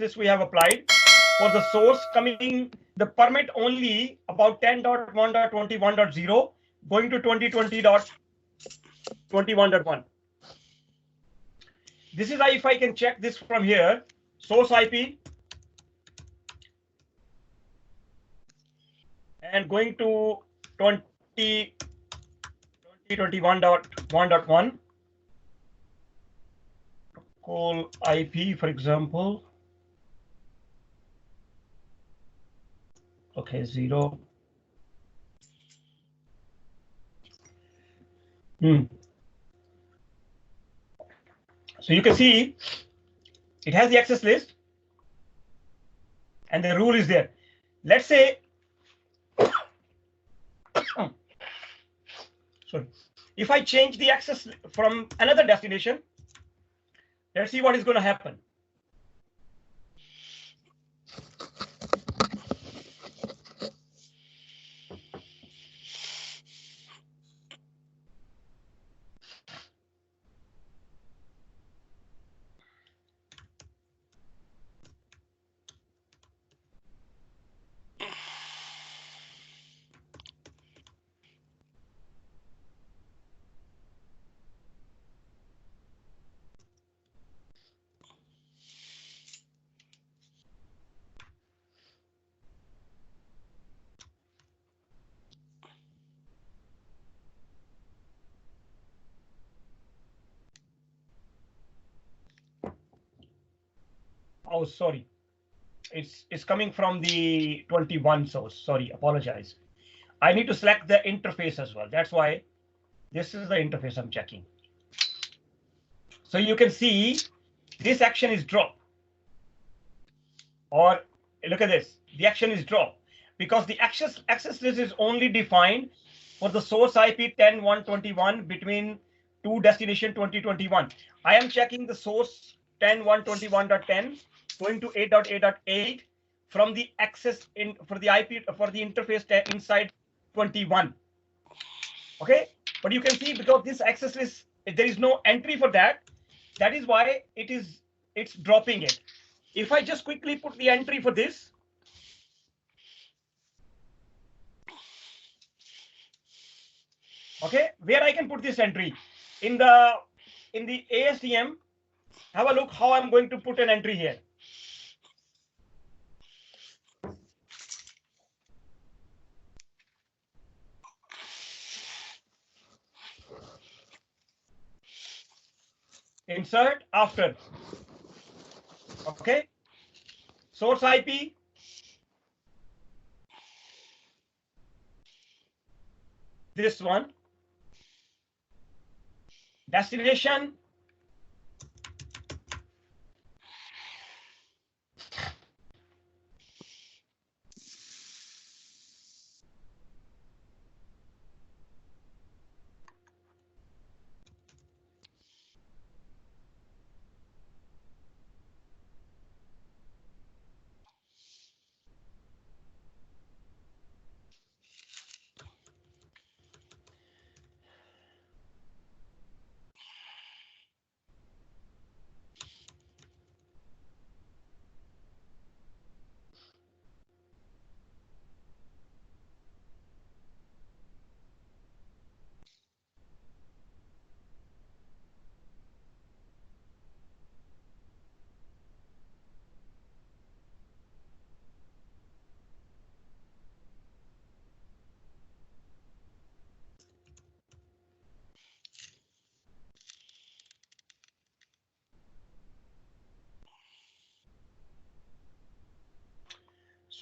list we have applied for the source coming the permit only about 10.1.21.0 going to 2020.21.1. This is if I can check this from here, source IP and going to 2021.1.1. Call IP, for example. Okay, 0. So you can see it has the access list and the rule is there. Let's say, sorry, if I change the access from another destination, let's see what is going to happen. Oh, sorry. It's coming from the 21 source. Sorry, apologize. I need to select the interface as well. That's why this is the interface I'm checking. So you can see this action is drop. Or look at this. The action is drop because the access list is only defined for the source IP 10.1.21 between two destination 2021. I am checking the source 10.1.21.10 going to 8.8.8 from the access in for the IP for the interface inside 21. Okay, but you can see because this access list there is no entry for that. That is why it's dropping it. If I just quickly put the entry for this, okay, where I can put this entry in the ASTM. Have a look how I'm going to put an entry here. Insert after. Okay. Source IP. This one. Destination.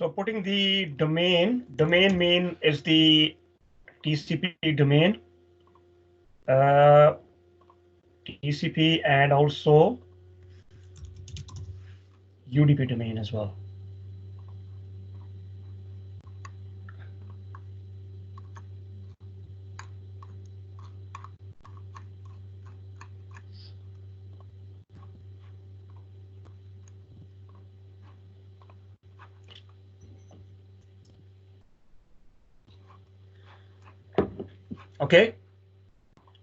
So putting the domain main is the TCP domain, TCP and also UDP domain as well. Okay,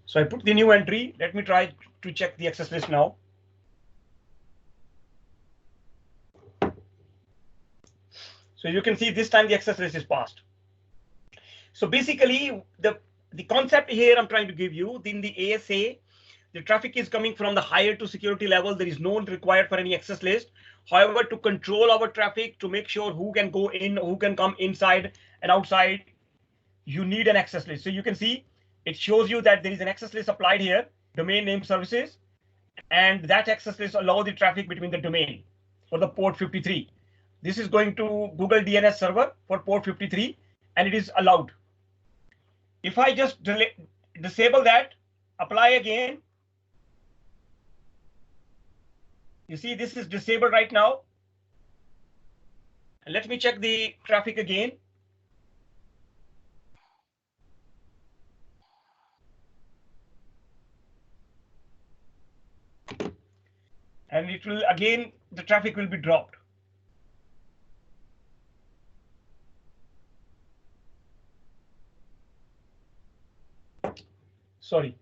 so I put the new entry. Let me try to check the access list now. So you can see this time the access list is passed. So basically the concept here I'm trying to give you, in the ASA, the traffic is coming from the higher to security level. There is no required for any access list. However, to control our traffic, to make sure who can go in, who can come inside and outside, you need an access list. So you can see it shows you that there is an access list applied here, domain name services, and that access list allows the traffic between the domain for the port 53. This is going to Google DNS server for port 53, and it is allowed. If I just disable that, apply again, you see this is disabled right now. And let me check the traffic again. And it will again, the traffic will be dropped. Sorry,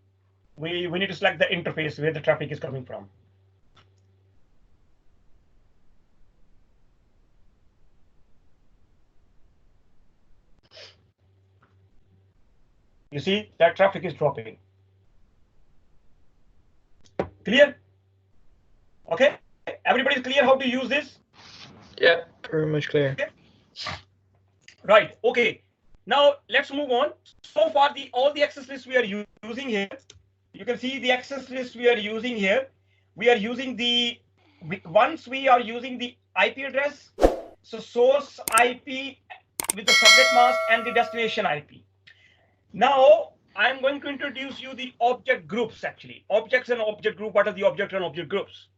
we need to select the interface where the traffic is coming from. You see that traffic is dropping. Clear? Okay, everybody is clear how to use this? Yeah, very much clear. Okay. Right, okay. Now let's move on. So far, all the access lists we are using here, you can see the access list we are using here. We are using once we are using the IP address, so source IP with the subnet mask and the destination IP. Now I'm going to introduce you the object groups actually. Objects and object group, what are the object and object groups?